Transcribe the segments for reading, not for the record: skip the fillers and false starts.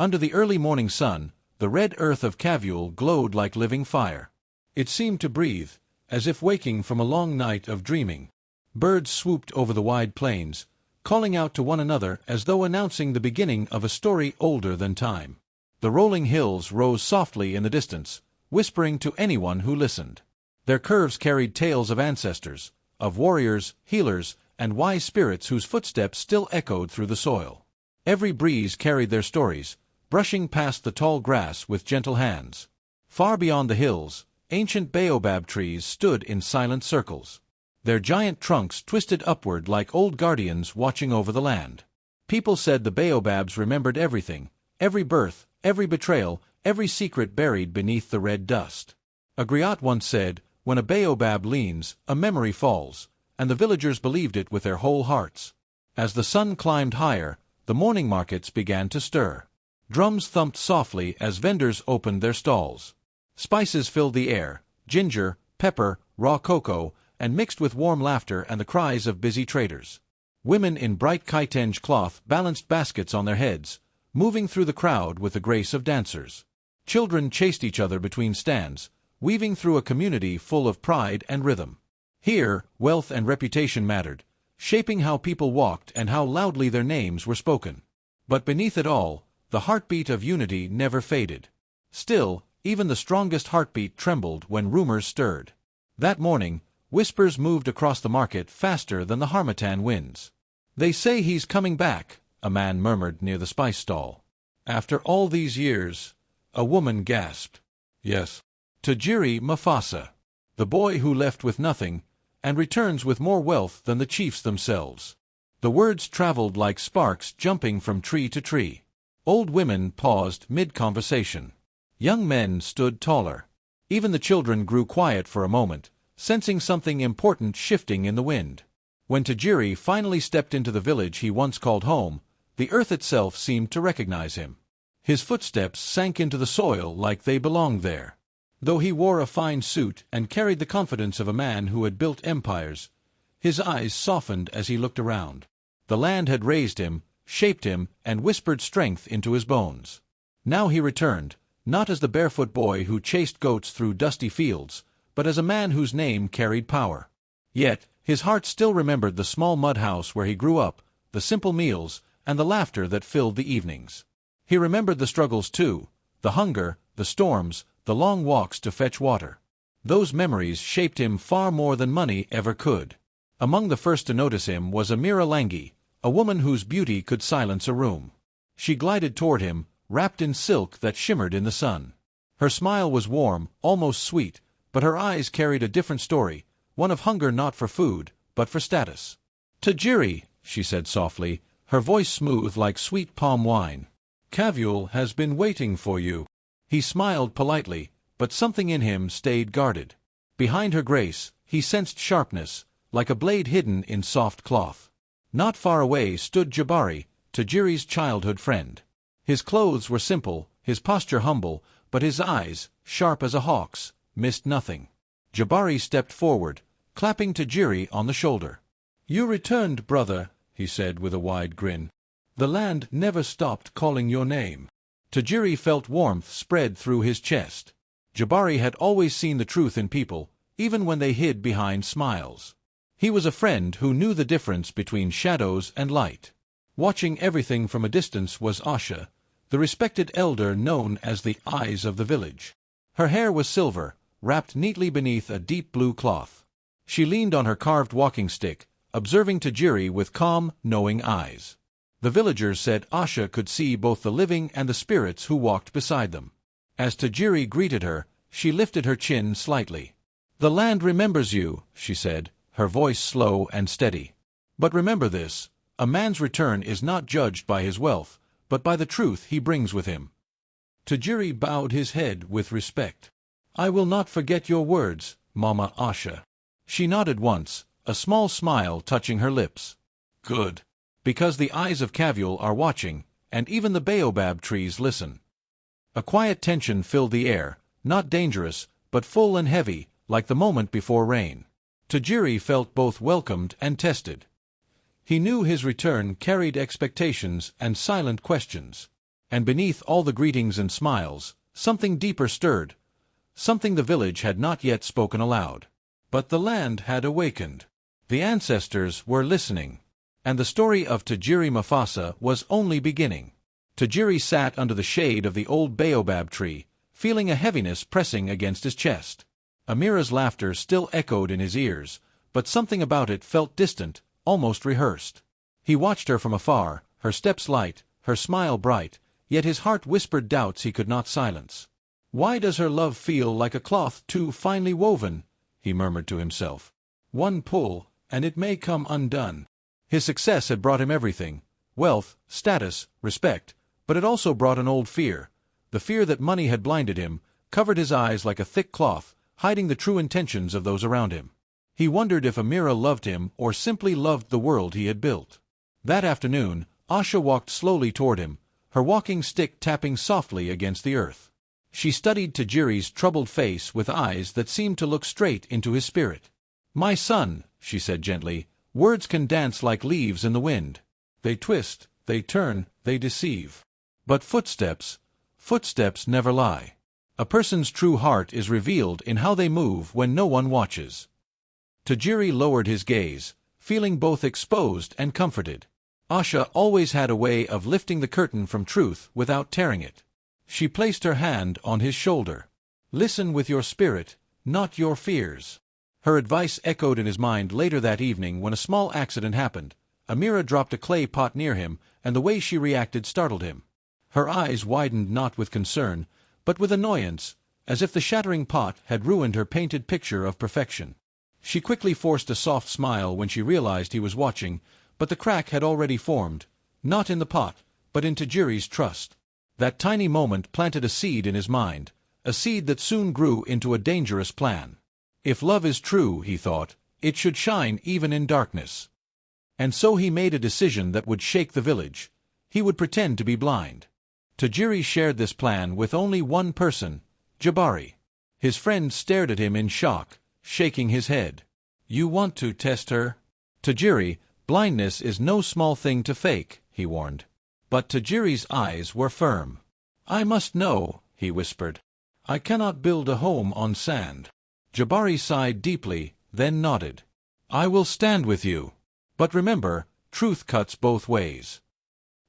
Under the early morning sun, the red earth of Kavule glowed like living fire. It seemed to breathe, as if waking from a long night of dreaming. Birds swooped over the wide plains, calling out to one another as though announcing the beginning of a story older than time. The rolling hills rose softly in the distance, whispering to anyone who listened. Their curves carried tales of ancestors, of warriors, healers, and wise spirits whose footsteps still echoed through the soil. Every breeze carried their stories, brushing past the tall grass with gentle hands. Far beyond the hills, ancient baobab trees stood in silent circles. Their giant trunks twisted upward like old guardians watching over the land. People said the baobabs remembered everything, every birth, every betrayal, every secret buried beneath the red dust. A griot once said, "When a baobab leans, a memory falls," and the villagers believed it with their whole hearts. As the sun climbed higher, the morning markets began to stir. Drums thumped softly as vendors opened their stalls. Spices filled the air, ginger, pepper, raw cocoa, and mixed with warm laughter and the cries of busy traders. Women in bright kitenge cloth balanced baskets on their heads, moving through the crowd with the grace of dancers. Children chased each other between stands, weaving through a community full of pride and rhythm. Here, wealth and reputation mattered, shaping how people walked and how loudly their names were spoken. But beneath it all, the heartbeat of unity never faded. Still, even the strongest heartbeat trembled when rumors stirred. That morning, whispers moved across the market faster than the harmattan winds. "They say he's coming back," a man murmured near the spice stall. "After all these years," a woman gasped. "Yes. Tajiri Mufasa, the boy who left with nothing, and returns with more wealth than the chiefs themselves." The words traveled like sparks jumping from tree to tree. Old women paused mid-conversation. Young men stood taller. Even the children grew quiet for a moment, sensing something important shifting in the wind. When Tajiri finally stepped into the village he once called home, the earth itself seemed to recognize him. His footsteps sank into the soil like they belonged there. Though he wore a fine suit and carried the confidence of a man who had built empires, his eyes softened as he looked around. The land had raised him, shaped him, and whispered strength into his bones. Now he returned, not as the barefoot boy who chased goats through dusty fields, but as a man whose name carried power. Yet, his heart still remembered the small mud house where he grew up, the simple meals, and the laughter that filled the evenings. He remembered the struggles too, the hunger, the storms, the long walks to fetch water. Those memories shaped him far more than money ever could. Among the first to notice him was Amira Langi, a woman whose beauty could silence a room. She glided toward him, wrapped in silk that shimmered in the sun. Her smile was warm, almost sweet, but her eyes carried a different story, one of hunger not for food, but for status. "Tajiri," she said softly, her voice smooth like sweet palm wine. "Kavule has been waiting for you." He smiled politely, but something in him stayed guarded. Behind her grace, he sensed sharpness, like a blade hidden in soft cloth. Not far away stood Jabari, Tajiri's childhood friend. His clothes were simple, his posture humble, but his eyes, sharp as a hawk's, missed nothing. Jabari stepped forward, clapping Tajiri on the shoulder. "You returned, brother," he said with a wide grin. "The land never stopped calling your name." Tajiri felt warmth spread through his chest. Jabari had always seen the truth in people, even when they hid behind smiles. He was a friend who knew the difference between shadows and light. Watching everything from a distance was Asha, the respected elder known as the Eyes of the village. Her hair was silver, wrapped neatly beneath a deep blue cloth. She leaned on her carved walking stick, observing Tajiri with calm, knowing eyes. The villagers said Asha could see both the living and the spirits who walked beside them. As Tajiri greeted her, she lifted her chin slightly. "The land remembers you," she said, her voice slow and steady. "But remember this, a man's return is not judged by his wealth, but by the truth he brings with him." Tajiri bowed his head with respect. "I will not forget your words, Mama Asha." She nodded once, a small smile touching her lips. "Good. Because the eyes of Kavule are watching, and even the baobab trees listen." A quiet tension filled the air, not dangerous, but full and heavy, like the moment before rain. Tajiri felt both welcomed and tested. He knew his return carried expectations and silent questions. And beneath all the greetings and smiles, something deeper stirred, something the village had not yet spoken aloud. But the land had awakened. The ancestors were listening. And the story of Tajiri Mufasa was only beginning. Tajiri sat under the shade of the old baobab tree, feeling a heaviness pressing against his chest. Amira's laughter still echoed in his ears, but something about it felt distant, almost rehearsed. He watched her from afar, her steps light, her smile bright, yet his heart whispered doubts he could not silence. "Why does her love feel like a cloth too finely woven?" he murmured to himself. "One pull, and it may come undone." His success had brought him everything: wealth, status, respect, but it also brought an old fear. The fear that money had blinded him, covered his eyes like a thick cloth, hiding the true intentions of those around him. He wondered if Amira loved him or simply loved the world he had built. That afternoon, Asha walked slowly toward him, her walking stick tapping softly against the earth. She studied Tajiri's troubled face with eyes that seemed to look straight into his spirit. "My son," she said gently, "words can dance like leaves in the wind. They twist, they turn, they deceive. But footsteps never lie. A person's true heart is revealed in how they move when no one watches." Tajiri lowered his gaze, feeling both exposed and comforted. Asha always had a way of lifting the curtain from truth without tearing it. She placed her hand on his shoulder. "Listen with your spirit, not your fears." Her advice echoed in his mind later that evening when a small accident happened. Amira dropped a clay pot near him, and the way she reacted startled him. Her eyes widened not with concern, but with annoyance, as if the shattering pot had ruined her painted picture of perfection. She quickly forced a soft smile when she realized he was watching, but the crack had already formed, not in the pot, but in Tajiri's trust. That tiny moment planted a seed in his mind, a seed that soon grew into a dangerous plan. If love is true, he thought, it should shine even in darkness. And so he made a decision that would shake the village. He would pretend to be blind. Tajiri shared this plan with only one person, Jabari. His friend stared at him in shock, shaking his head. "You want to test her?" "Tajiri, blindness is no small thing to fake," he warned. But Tajiri's eyes were firm. "I must know," he whispered. "I cannot build a home on sand." Jabari sighed deeply, then nodded. "I will stand with you. But remember, truth cuts both ways."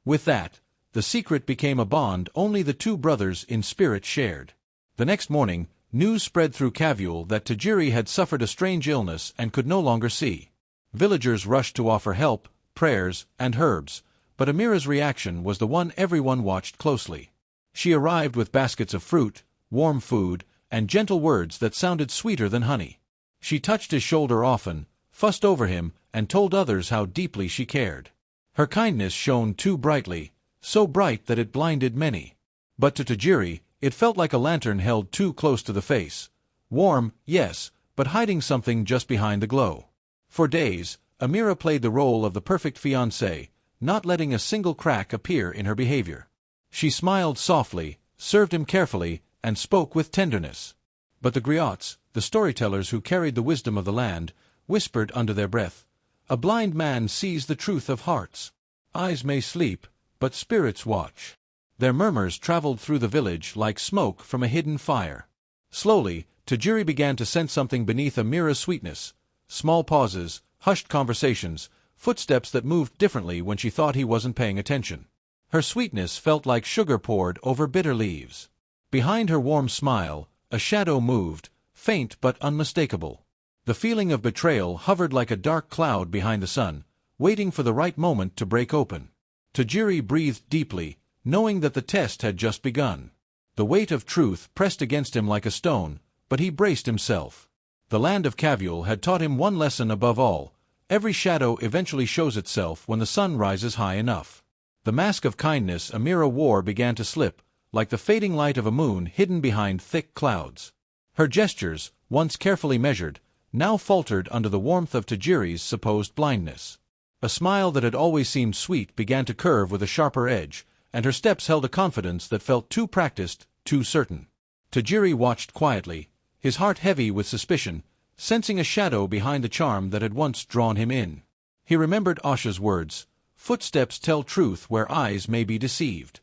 With that, the secret became a bond only the two brothers in spirit shared. The next morning, news spread through Kavul that Tajiri had suffered a strange illness and could no longer see. Villagers rushed to offer help, prayers, and herbs, but Amira's reaction was the one everyone watched closely. She arrived with baskets of fruit, warm food, and gentle words that sounded sweeter than honey. She touched his shoulder often, fussed over him, and told others how deeply she cared. Her kindness shone too brightly, so bright that it blinded many. But to Tajiri, it felt like a lantern held too close to the face. Warm, yes, but hiding something just behind the glow. For days, Amira played the role of the perfect fiancée, not letting a single crack appear in her behavior. She smiled softly, served him carefully, and spoke with tenderness. But the griots, the storytellers who carried the wisdom of the land, whispered under their breath, "A blind man sees the truth of hearts. Eyes may sleep, but spirits watch." Their murmurs traveled through the village like smoke from a hidden fire. Slowly, Tajiri began to sense something beneath Amira's sweetness. Small pauses, hushed conversations, footsteps that moved differently when she thought he wasn't paying attention. Her sweetness felt like sugar poured over bitter leaves. Behind her warm smile, a shadow moved, faint but unmistakable. The feeling of betrayal hovered like a dark cloud behind the sun, waiting for the right moment to break open. Tajiri breathed deeply, knowing that the test had just begun. The weight of truth pressed against him like a stone, but he braced himself. The land of Kavul had taught him one lesson above all: every shadow eventually shows itself when the sun rises high enough. The mask of kindness Amira wore began to slip, like the fading light of a moon hidden behind thick clouds. Her gestures, once carefully measured, now faltered under the warmth of Tajiri's supposed blindness. A smile that had always seemed sweet began to curve with a sharper edge, and her steps held a confidence that felt too practiced, too certain. Tajiri watched quietly, his heart heavy with suspicion, sensing a shadow behind the charm that had once drawn him in. He remembered Asha's words, "Footsteps tell truth where eyes may be deceived."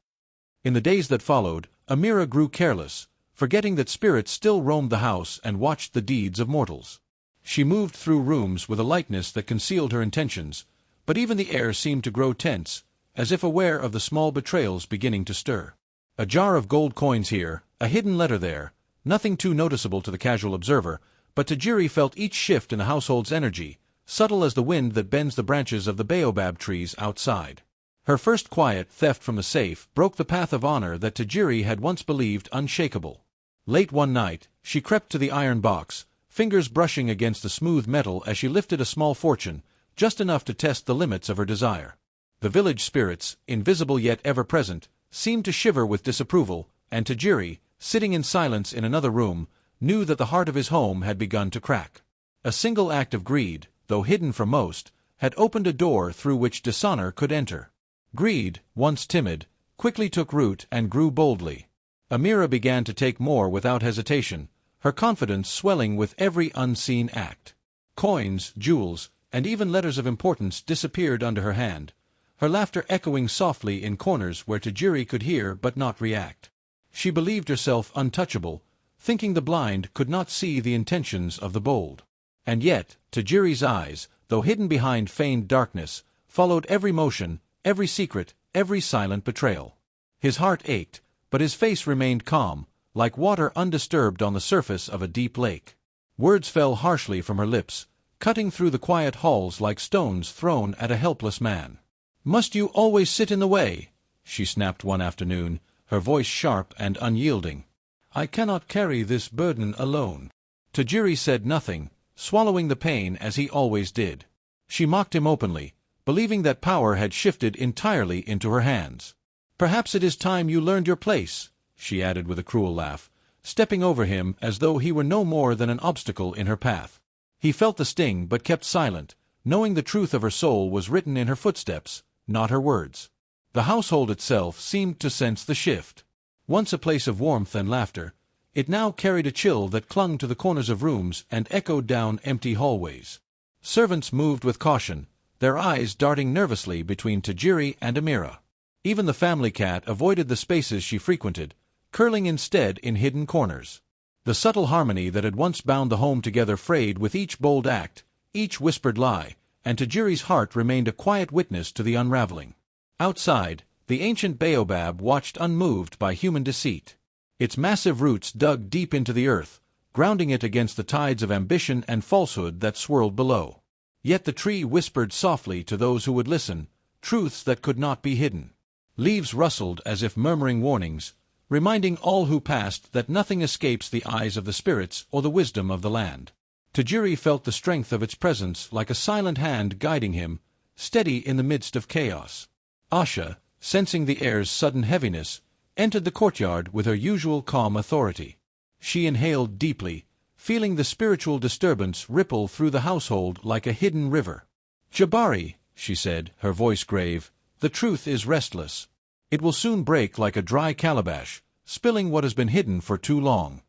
In the days that followed, Amira grew careless, forgetting that spirits still roamed the house and watched the deeds of mortals. She moved through rooms with a lightness that concealed her intentions, but even the air seemed to grow tense, as if aware of the small betrayals beginning to stir. A jar of gold coins here, a hidden letter there, nothing too noticeable to the casual observer, but Tajiri felt each shift in the household's energy, subtle as the wind that bends the branches of the baobab trees outside. Her first quiet theft from the safe broke the path of honor that Tajiri had once believed unshakable. Late one night, she crept to the iron box, fingers brushing against the smooth metal as she lifted a small fortune, just enough to test the limits of her desire. The village spirits, invisible yet ever-present, seemed to shiver with disapproval, and Tajiri, sitting in silence in another room, knew that the heart of his home had begun to crack. A single act of greed, though hidden from most, had opened a door through which dishonor could enter. Greed, once timid, quickly took root and grew boldly. Amira began to take more without hesitation, her confidence swelling with every unseen act. Coins, jewels, and even letters of importance disappeared under her hand, her laughter echoing softly in corners where Tajiri could hear but not react. She believed herself untouchable, thinking the blind could not see the intentions of the bold. And yet, Tajiri's eyes, though hidden behind feigned darkness, followed every motion, every secret, every silent betrayal. His heart ached, but his face remained calm, like water undisturbed on the surface of a deep lake. Words fell harshly from her lips, cutting through the quiet halls like stones thrown at a helpless man. "Must you always sit in the way?" she snapped one afternoon, her voice sharp and unyielding. "I cannot carry this burden alone." Tajiri said nothing, swallowing the pain as he always did. She mocked him openly, believing that power had shifted entirely into her hands. "Perhaps it is time you learned your place," she added with a cruel laugh, stepping over him as though he were no more than an obstacle in her path. He felt the sting but kept silent, knowing the truth of her soul was written in her footsteps, not her words. The household itself seemed to sense the shift. Once a place of warmth and laughter, it now carried a chill that clung to the corners of rooms and echoed down empty hallways. Servants moved with caution, their eyes darting nervously between Tajiri and Amira. Even the family cat avoided the spaces she frequented, curling instead in hidden corners. The subtle harmony that had once bound the home together frayed with each bold act, each whispered lie, and Tajiri's heart remained a quiet witness to the unraveling. Outside, the ancient baobab watched unmoved by human deceit. Its massive roots dug deep into the earth, grounding it against the tides of ambition and falsehood that swirled below. Yet the tree whispered softly to those who would listen, truths that could not be hidden. Leaves rustled as if murmuring warnings, reminding all who passed that nothing escapes the eyes of the spirits or the wisdom of the land. Tajiri felt the strength of its presence like a silent hand guiding him, steady in the midst of chaos. Asha, sensing the air's sudden heaviness, entered the courtyard with her usual calm authority. She inhaled deeply, feeling the spiritual disturbance ripple through the household like a hidden river. "Jabari," she said, her voice grave, "the truth is restless. It will soon break like a dry calabash, spilling what has been hidden for too long."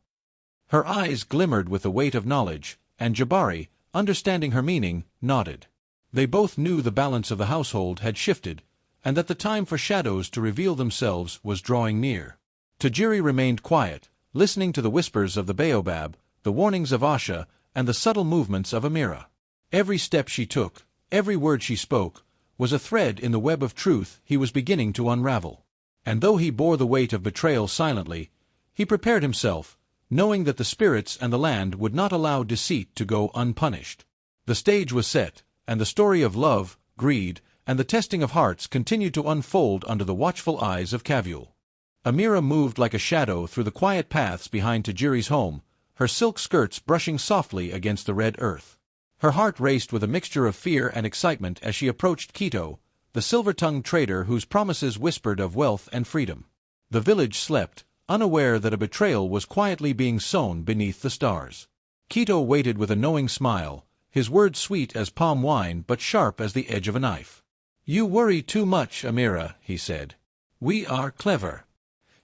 Her eyes glimmered with the weight of knowledge, and Jabari, understanding her meaning, nodded. They both knew the balance of the household had shifted, and that the time for shadows to reveal themselves was drawing near. Tajiri remained quiet, listening to the whispers of the baobab, the warnings of Asha, and the subtle movements of Amira. Every step she took, every word she spoke, was a thread in the web of truth he was beginning to unravel. And though he bore the weight of betrayal silently, he prepared himself, knowing that the spirits and the land would not allow deceit to go unpunished. The stage was set, and the story of love, greed, and the testing of hearts continued to unfold under the watchful eyes of Kavul. Amira moved like a shadow through the quiet paths behind Tajiri's home, her silk skirts brushing softly against the red earth. Her heart raced with a mixture of fear and excitement as she approached Quito, the silver-tongued trader whose promises whispered of wealth and freedom. The village slept, unaware that a betrayal was quietly being sown beneath the stars. Quito waited with a knowing smile, his words sweet as palm wine but sharp as the edge of a knife. "You worry too much, Amira," he said. "We are clever.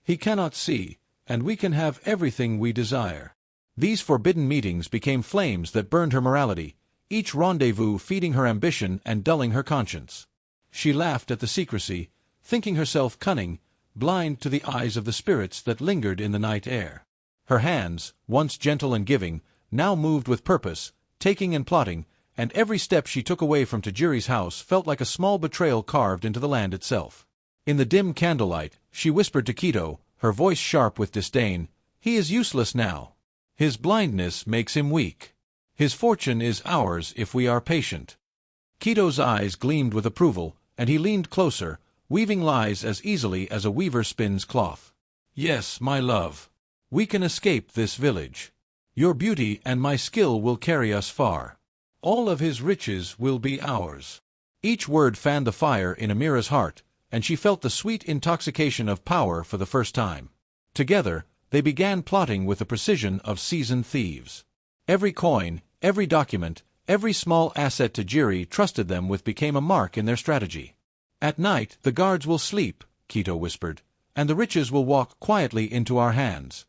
He cannot see, and we can have everything we desire." These forbidden meetings became flames that burned her morality, each rendezvous feeding her ambition and dulling her conscience. She laughed at the secrecy, thinking herself cunning, blind to the eyes of the spirits that lingered in the night air. Her hands, once gentle and giving, now moved with purpose, taking and plotting, and every step she took away from Tajiri's house felt like a small betrayal carved into the land itself. In the dim candlelight, she whispered to Quito, her voice sharp with disdain, "He is useless now. His blindness makes him weak. His fortune is ours if we are patient." Quito's eyes gleamed with approval, and he leaned closer, weaving lies as easily as a weaver spins cloth. "Yes, my love. We can escape this village. Your beauty and my skill will carry us far. All of his riches will be ours." Each word fanned the fire in Amira's heart, and she felt the sweet intoxication of power for the first time. Together, they began plotting with the precision of seasoned thieves. Every coin, every document, every small asset Tajiri trusted them with became a mark in their strategy. "At night the guards will sleep," Quito whispered, "and the riches will walk quietly into our hands.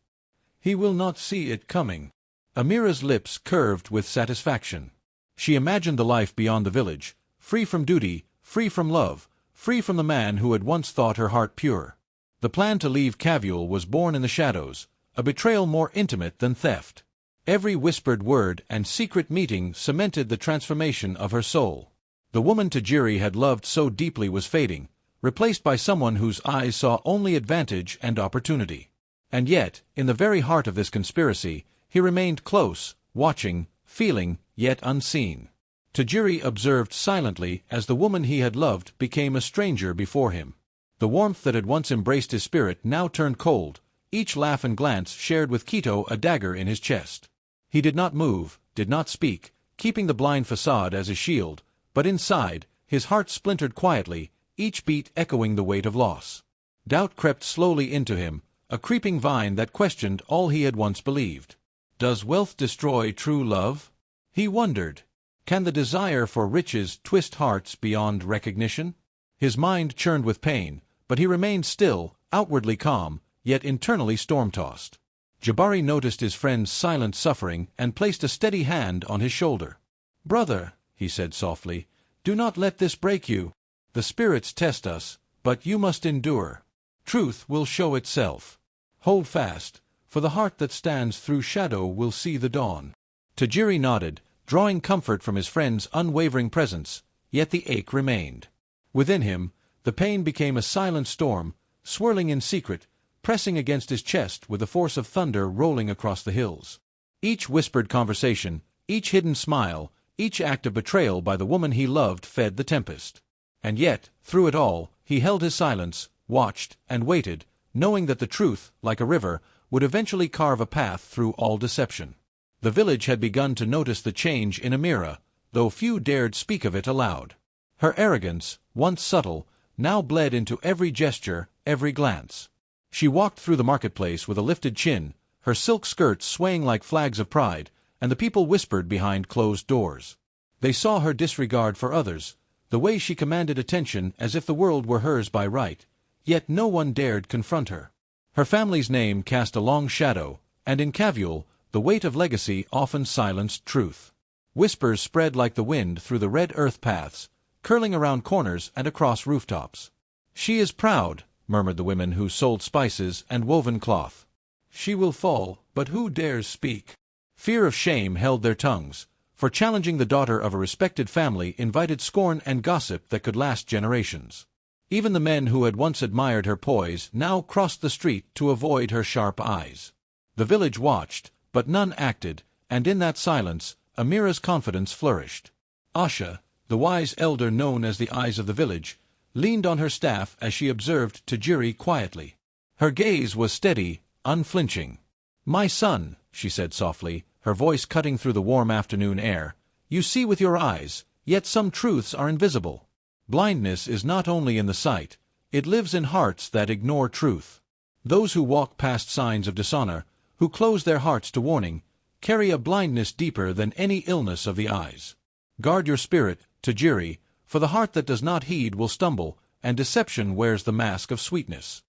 He will not see it coming." Amira's lips curved with satisfaction. She imagined the life beyond the village, free from duty, free from love, free from the man who had once thought her heart pure. The plan to leave Cavuel was born in the shadows, a betrayal more intimate than theft. Every whispered word and secret meeting cemented the transformation of her soul. The woman Tajiri had loved so deeply was fading, replaced by someone whose eyes saw only advantage and opportunity. And yet, in the very heart of this conspiracy, he remained close, watching, feeling, yet unseen. Tajiri observed silently as the woman he had loved became a stranger before him. The warmth that had once embraced his spirit now turned cold, each laugh and glance shared with Quito a dagger in his chest. He did not move, did not speak, keeping the blind facade as a shield, but inside, his heart splintered quietly, each beat echoing the weight of loss. Doubt crept slowly into him, a creeping vine that questioned all he had once believed. Does wealth destroy true love? He wondered. Can the desire for riches twist hearts beyond recognition? His mind churned with pain, but he remained still, outwardly calm, yet internally storm-tossed. Jabari noticed his friend's silent suffering and placed a steady hand on his shoulder. "Brother," he said softly, "do not let this break you. The spirits test us, but you must endure. Truth will show itself. Hold fast, for the heart that stands through shadow will see the dawn." Tajiri nodded, drawing comfort from his friend's unwavering presence, yet the ache remained. Within him, the pain became a silent storm, swirling in secret, pressing against his chest with the force of thunder rolling across the hills. Each whispered conversation, each hidden smile, each act of betrayal by the woman he loved fed the tempest. And yet, through it all, he held his silence, watched, and waited, knowing that the truth, like a river, would eventually carve a path through all deception. The village had begun to notice the change in Amira, though few dared speak of it aloud. Her arrogance, once subtle, now bled into every gesture, every glance. She walked through the marketplace with a lifted chin, her silk skirts swaying like flags of pride, and the people whispered behind closed doors. They saw her disregard for others, the way she commanded attention as if the world were hers by right, yet no one dared confront her. Her family's name cast a long shadow, and in Cavuel, the weight of legacy often silenced truth. Whispers spread like the wind through the red earth paths, curling around corners and across rooftops. "She is proud," murmured the women who sold spices and woven cloth. "She will fall, but who dares speak?" Fear of shame held their tongues, for challenging the daughter of a respected family invited scorn and gossip that could last generations. Even the men who had once admired her poise now crossed the street to avoid her sharp eyes. The village watched, but none acted, and in that silence, Amira's confidence flourished. Asha, the wise elder known as the Eyes of the Village, leaned on her staff as she observed Tajiri quietly. Her gaze was steady, unflinching. "My son," she said softly, her voice cutting through the warm afternoon air, "you see with your eyes, yet some truths are invisible. Blindness is not only in the sight, it lives in hearts that ignore truth. Those who walk past signs of dishonor, who close their hearts to warning, carry a blindness deeper than any illness of the eyes. Guard your spirit, Tajiri, for the heart that does not heed will stumble, and deception wears the mask of sweetness."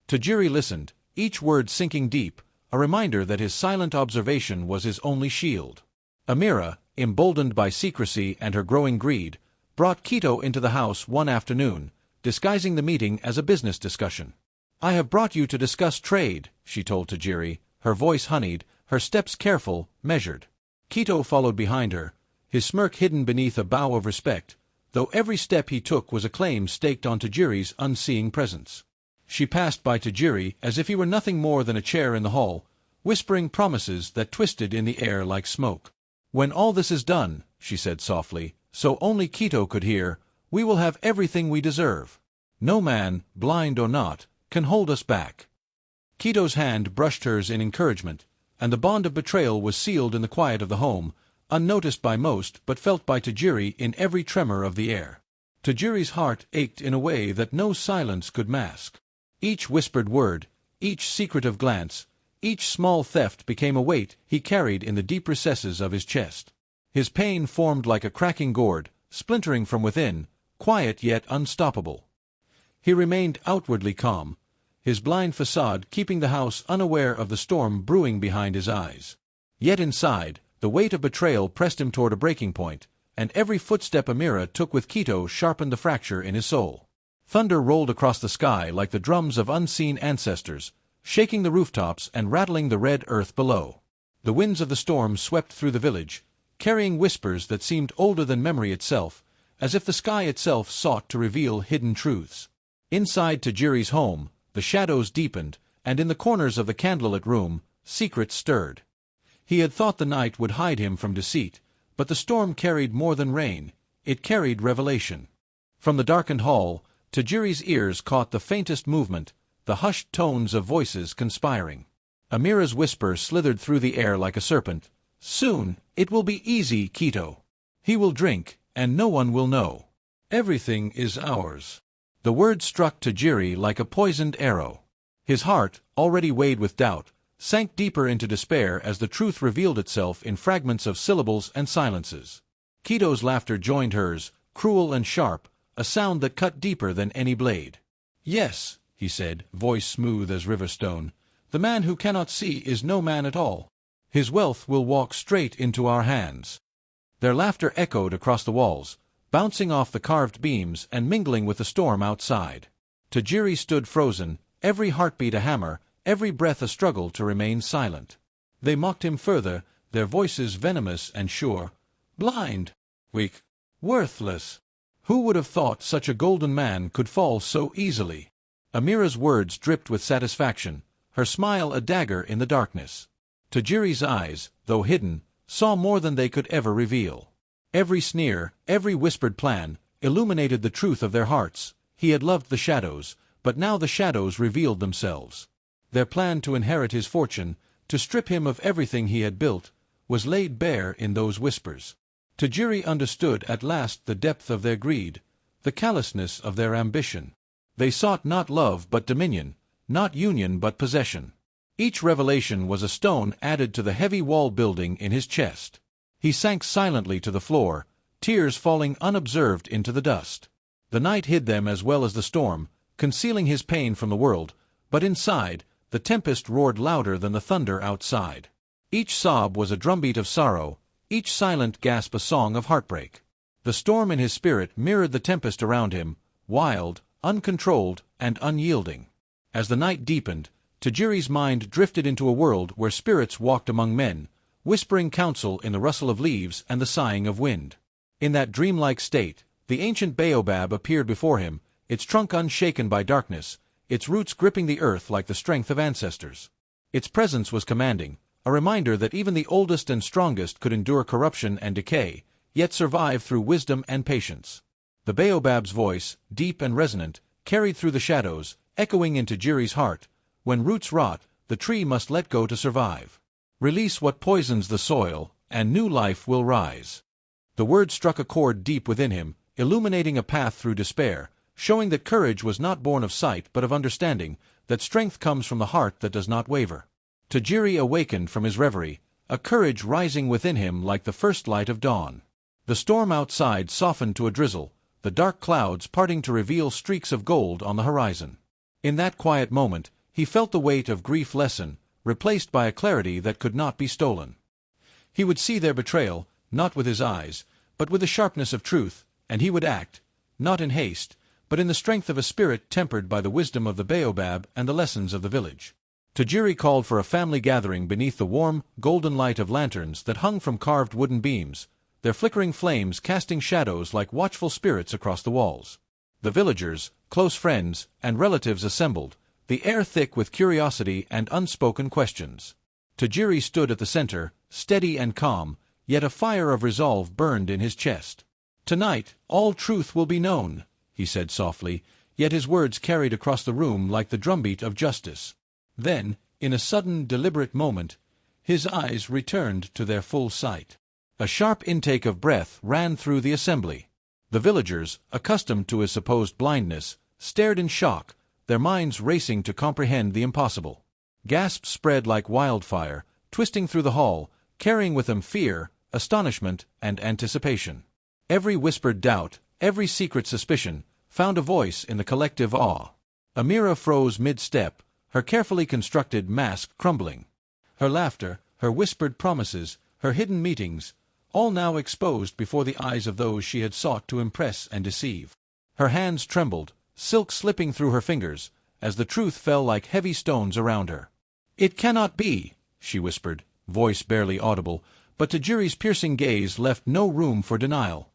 Tajiri listened, each word sinking deep, a reminder that his silent observation was his only shield. Amira, emboldened by secrecy and her growing greed, brought Quito into the house one afternoon, disguising the meeting as a business discussion. "I have brought you to discuss trade," she told Tajiri, her voice honeyed, her steps careful, measured. Quito followed behind her, his smirk hidden beneath a bow of respect, though every step he took was a claim staked on Tajiri's unseeing presence. She passed by Tajiri as if he were nothing more than a chair in the hall, whispering promises that twisted in the air like smoke. "When all this is done," she said softly, so only Quito could hear, "we will have everything we deserve. No man, blind or not, can hold us back." Quito's hand brushed hers in encouragement, and the bond of betrayal was sealed in the quiet of the home, unnoticed by most but felt by Tajiri in every tremor of the air. Tajiri's heart ached in a way that no silence could mask. Each whispered word, each secretive glance, each small theft became a weight he carried in the deep recesses of his chest. His pain formed like a cracking gourd, splintering from within, quiet yet unstoppable. He remained outwardly calm, his blind facade keeping the house unaware of the storm brewing behind his eyes. Yet inside, the weight of betrayal pressed him toward a breaking point, and every footstep Amira took with Quito sharpened the fracture in his soul. Thunder rolled across the sky like the drums of unseen ancestors, shaking the rooftops and rattling the red earth below. The winds of the storm swept through the village, carrying whispers that seemed older than memory itself, as if the sky itself sought to reveal hidden truths. Inside Tajiri's home, the shadows deepened, and in the corners of the candlelit room, secrets stirred. He had thought the night would hide him from deceit, but the storm carried more than rain, it carried revelation. From the darkened hall, Tajiri's ears caught the faintest movement, the hushed tones of voices conspiring. Amira's whisper slithered through the air like a serpent. "Soon, it will be easy, Quito. He will drink, and no one will know. Everything is ours." The word struck Tajiri like a poisoned arrow. His heart, already weighed with doubt, sank deeper into despair as the truth revealed itself in fragments of syllables and silences. Quito's laughter joined hers, cruel and sharp, a sound that cut deeper than any blade. "Yes," he said, voice smooth as river stone, "the man who cannot see is no man at all. His wealth will walk straight into our hands." Their laughter echoed across the walls, bouncing off the carved beams and mingling with the storm outside. Tajiri stood frozen, every heartbeat a hammer, every breath a struggle to remain silent. They mocked him further, their voices venomous and sure. "Blind! Weak! Worthless! Who would have thought such a golden man could fall so easily?" Amira's words dripped with satisfaction, her smile a dagger in the darkness. Tajiri's eyes, though hidden, saw more than they could ever reveal. Every sneer, every whispered plan, illuminated the truth of their hearts. He had loved the shadows, but now the shadows revealed themselves. Their plan to inherit his fortune, to strip him of everything he had built, was laid bare in those whispers. Tajiri understood at last the depth of their greed, the callousness of their ambition. They sought not love but dominion, not union but possession. Each revelation was a stone added to the heavy wall building in his chest. He sank silently to the floor, tears falling unobserved into the dust. The night hid them as well as the storm, concealing his pain from the world, but inside, the tempest roared louder than the thunder outside. Each sob was a drumbeat of sorrow, each silent gasp a song of heartbreak. The storm in his spirit mirrored the tempest around him, wild, uncontrolled, and unyielding. As the night deepened, Tajiri's mind drifted into a world where spirits walked among men, whispering counsel in the rustle of leaves and the sighing of wind. In that dreamlike state, the ancient baobab appeared before him, its trunk unshaken by darkness, its roots gripping the earth like the strength of ancestors. Its presence was commanding, a reminder that even the oldest and strongest could endure corruption and decay, yet survive through wisdom and patience. The baobab's voice, deep and resonant, carried through the shadows, echoing into Tajiri's heart. When roots rot, the tree must let go to survive. Release what poisons the soil, and new life will rise. The word struck a chord deep within him, illuminating a path through despair, showing that courage was not born of sight but of understanding, that strength comes from the heart that does not waver. Tajiri awakened from his reverie, a courage rising within him like the first light of dawn. The storm outside softened to a drizzle, the dark clouds parting to reveal streaks of gold on the horizon. In that quiet moment, he felt the weight of grief lessen, replaced by a clarity that could not be stolen. He would see their betrayal, not with his eyes, but with the sharpness of truth, and he would act, not in haste, but in the strength of a spirit tempered by the wisdom of the baobab and the lessons of the village. Tajiri called for a family gathering beneath the warm, golden light of lanterns that hung from carved wooden beams, their flickering flames casting shadows like watchful spirits across the walls. The villagers, close friends, and relatives assembled, the air thick with curiosity and unspoken questions. Tajiri stood at the center, steady and calm, yet a fire of resolve burned in his chest. "Tonight, all truth will be known," he said softly, yet his words carried across the room like the drumbeat of justice. Then, in a sudden, deliberate moment, his eyes returned to their full sight. A sharp intake of breath ran through the assembly. The villagers, accustomed to his supposed blindness, stared in shock, their minds racing to comprehend the impossible. Gasps spread like wildfire, twisting through the hall, carrying with them fear, astonishment, and anticipation. Every whispered doubt, every secret suspicion, found a voice in the collective awe. Amira froze mid-step, her carefully constructed mask crumbling. Her laughter, her whispered promises, her hidden meetings, all now exposed before the eyes of those she had sought to impress and deceive. Her hands trembled, silk slipping through her fingers, as the truth fell like heavy stones around her. "It cannot be," she whispered, voice barely audible, but Tajiri's piercing gaze left no room for denial.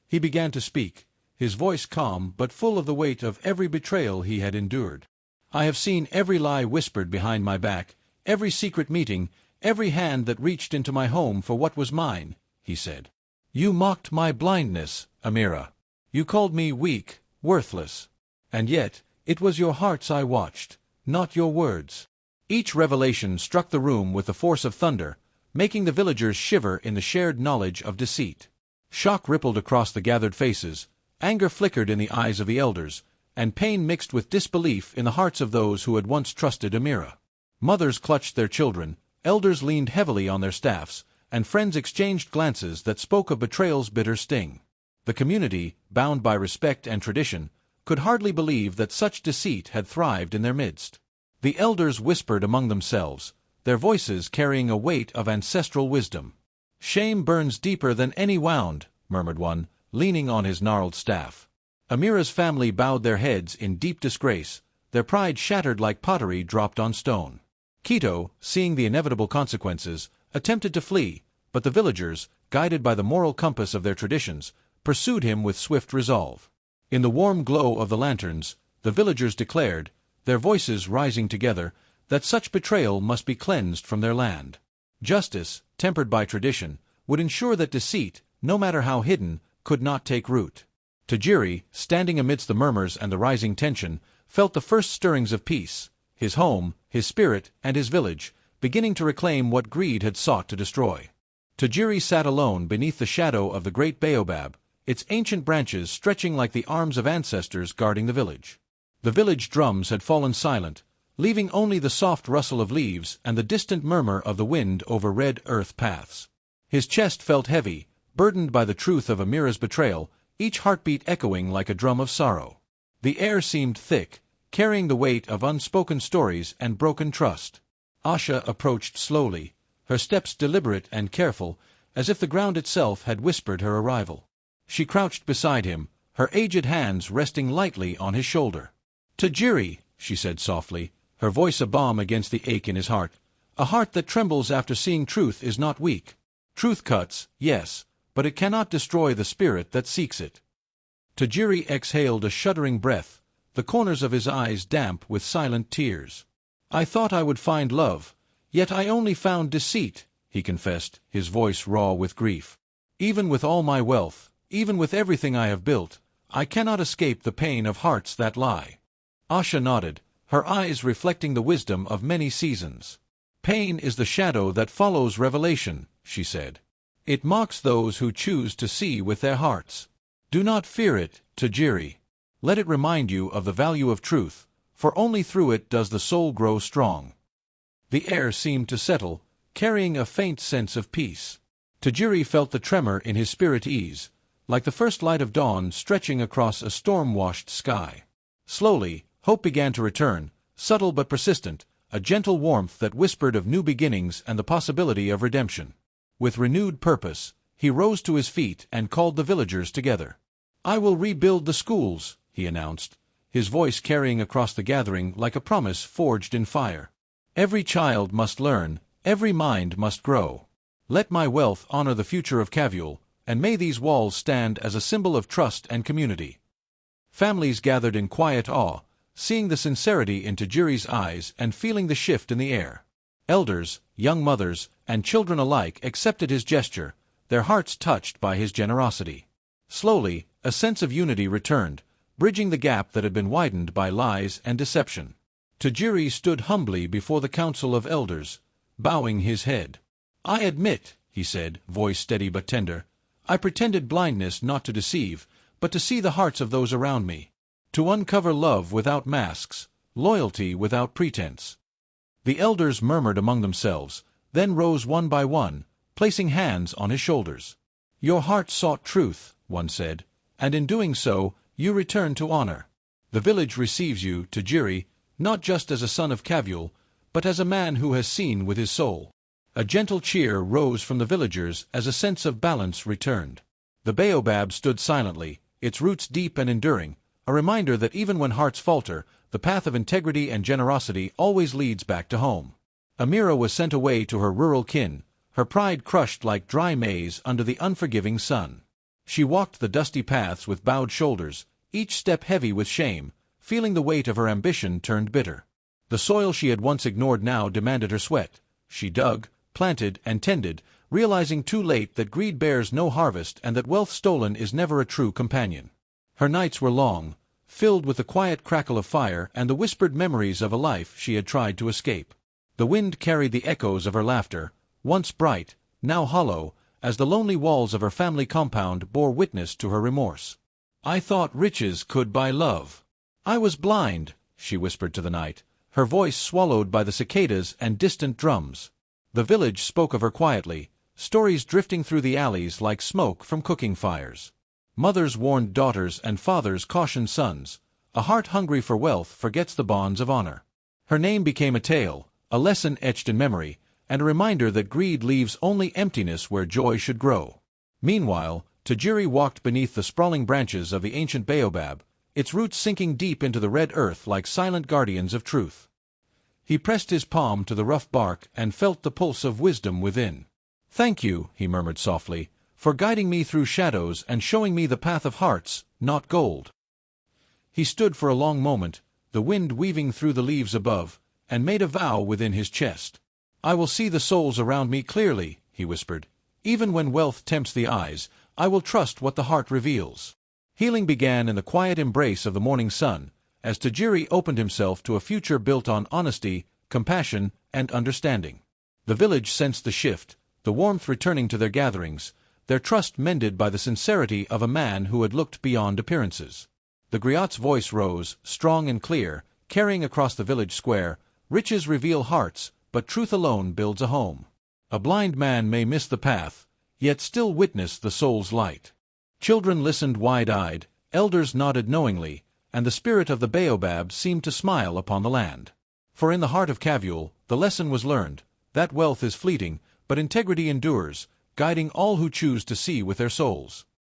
He began to speak, his voice calm but full of the weight of every betrayal he had endured. "I have seen every lie whispered behind my back, every secret meeting, every hand that reached into my home for what was mine," he said. "You mocked my blindness, Amira. You called me weak, worthless. And yet, it was your hearts I watched, not your words." Each revelation struck the room with the force of thunder, making the villagers shiver in the shared knowledge of deceit. Shock rippled across the gathered faces, anger flickered in the eyes of the elders, and pain mixed with disbelief in the hearts of those who had once trusted Amira. Mothers clutched their children, elders leaned heavily on their staffs, and friends exchanged glances that spoke of betrayal's bitter sting. The community, bound by respect and tradition, could hardly believe that such deceit had thrived in their midst. The elders whispered among themselves, their voices carrying a weight of ancestral wisdom. "Shame burns deeper than any wound," murmured one, leaning on his gnarled staff. Amira's family bowed their heads in deep disgrace, their pride shattered like pottery dropped on stone. Quito, seeing the inevitable consequences, attempted to flee, but the villagers, guided by the moral compass of their traditions, pursued him with swift resolve. In the warm glow of the lanterns, the villagers declared, their voices rising together, that such betrayal must be cleansed from their land. Justice, tempered by tradition, would ensure that deceit, no matter how hidden, could not take root. Tajiri, standing amidst the murmurs and the rising tension, felt the first stirrings of peace, his home, his spirit, and his village, beginning to reclaim what greed had sought to destroy. Tajiri sat alone beneath the shadow of the great baobab, its ancient branches stretching like the arms of ancestors guarding the village. The village drums had fallen silent, leaving only the soft rustle of leaves and the distant murmur of the wind over red earth paths. His chest felt heavy, burdened by the truth of Amira's betrayal, each heartbeat echoing like a drum of sorrow. The air seemed thick, carrying the weight of unspoken stories and broken trust. Asha approached slowly, her steps deliberate and careful, as if the ground itself had whispered her arrival. She crouched beside him, her aged hands resting lightly on his shoulder. "Tajiri," she said softly, her voice a balm against the ache in his heart. "A heart that trembles after seeing truth is not weak. Truth cuts, yes, but it cannot destroy the spirit that seeks it." Tajiri exhaled a shuddering breath, the corners of his eyes damp with silent tears. "I thought I would find love, yet I only found deceit," he confessed, his voice raw with grief. "Even with all my wealth, even with everything I have built, I cannot escape the pain of hearts that lie." Asha nodded, her eyes reflecting the wisdom of many seasons. "Pain is the shadow that follows revelation," she said. "It mocks those who choose to see with their hearts. Do not fear it, Tajiri. Let it remind you of the value of truth, for only through it does the soul grow strong." The air seemed to settle, carrying a faint sense of peace. Tajiri felt the tremor in his spirit ease, like the first light of dawn stretching across a storm-washed sky. Slowly, hope began to return, subtle but persistent, a gentle warmth that whispered of new beginnings and the possibility of redemption. With renewed purpose, he rose to his feet and called the villagers together. "I will rebuild the schools," he announced, his voice carrying across the gathering like a promise forged in fire. Every child must learn, every mind must grow. Let my wealth honor the future of Cavule, and may these walls stand as a symbol of trust and community. Families gathered in quiet awe, seeing the sincerity in Tajiri's eyes and feeling the shift in the air. Elders, young mothers, and children alike accepted his gesture, their hearts touched by his generosity. Slowly, a sense of unity returned, bridging the gap that had been widened by lies and deception. Tajiri stood humbly before the council of elders, bowing his head. "I admit," he said, voice steady but tender, "I pretended blindness not to deceive, but to see the hearts of those around me. To uncover love without masks, loyalty without pretense." The elders murmured among themselves, then rose one by one, placing hands on his shoulders. "Your heart sought truth," one said, "and in doing so, you return to honor. The village receives you, Tajiri, not just as a son of Cavule, but as a man who has seen with his soul." A gentle cheer rose from the villagers as a sense of balance returned. The baobab stood silently, its roots deep and enduring, a reminder that even when hearts falter, the path of integrity and generosity always leads back to home. Amira was sent away to her rural kin, her pride crushed like dry maize under the unforgiving sun. She walked the dusty paths with bowed shoulders, each step heavy with shame, feeling the weight of her ambition turned bitter. The soil she had once ignored now demanded her sweat. She dug, planted, and tended, realizing too late that greed bears no harvest and that wealth stolen is never a true companion. Her nights were long, filled with the quiet crackle of fire and the whispered memories of a life she had tried to escape. The wind carried the echoes of her laughter, once bright, now hollow, as the lonely walls of her family compound bore witness to her remorse. "I thought riches could buy love. I was blind," she whispered to the night, her voice swallowed by the cicadas and distant drums. The village spoke of her quietly, stories drifting through the alleys like smoke from cooking fires. Mothers warned daughters and fathers cautioned sons. A heart hungry for wealth forgets the bonds of honor. Her name became a tale, a lesson etched in memory, and a reminder that greed leaves only emptiness where joy should grow. Meanwhile, Tajiri walked beneath the sprawling branches of the ancient baobab, its roots sinking deep into the red earth like silent guardians of truth. He pressed his palm to the rough bark and felt the pulse of wisdom within. "Thank you," he murmured softly, "for guiding me through shadows and showing me the path of hearts, not gold." He stood for a long moment, the wind weaving through the leaves above, and made a vow within his chest. "I will see the souls around me clearly," he whispered. "Even when wealth tempts the eyes, I will trust what the heart reveals." Healing began in the quiet embrace of the morning sun, as Tajiri opened himself to a future built on honesty, compassion, and understanding. The village sensed the shift, the warmth returning to their gatherings, their trust mended by the sincerity of a man who had looked beyond appearances. The griot's voice rose, strong and clear, carrying across the village square, "Riches reveal hearts, but truth alone builds a home. A blind man may miss the path, yet still witness the soul's light." Children listened wide-eyed, elders nodded knowingly, and the spirit of the baobab seemed to smile upon the land. For in the heart of Cavule, the lesson was learned, that wealth is fleeting, but integrity endures, guiding all who choose to see with their souls.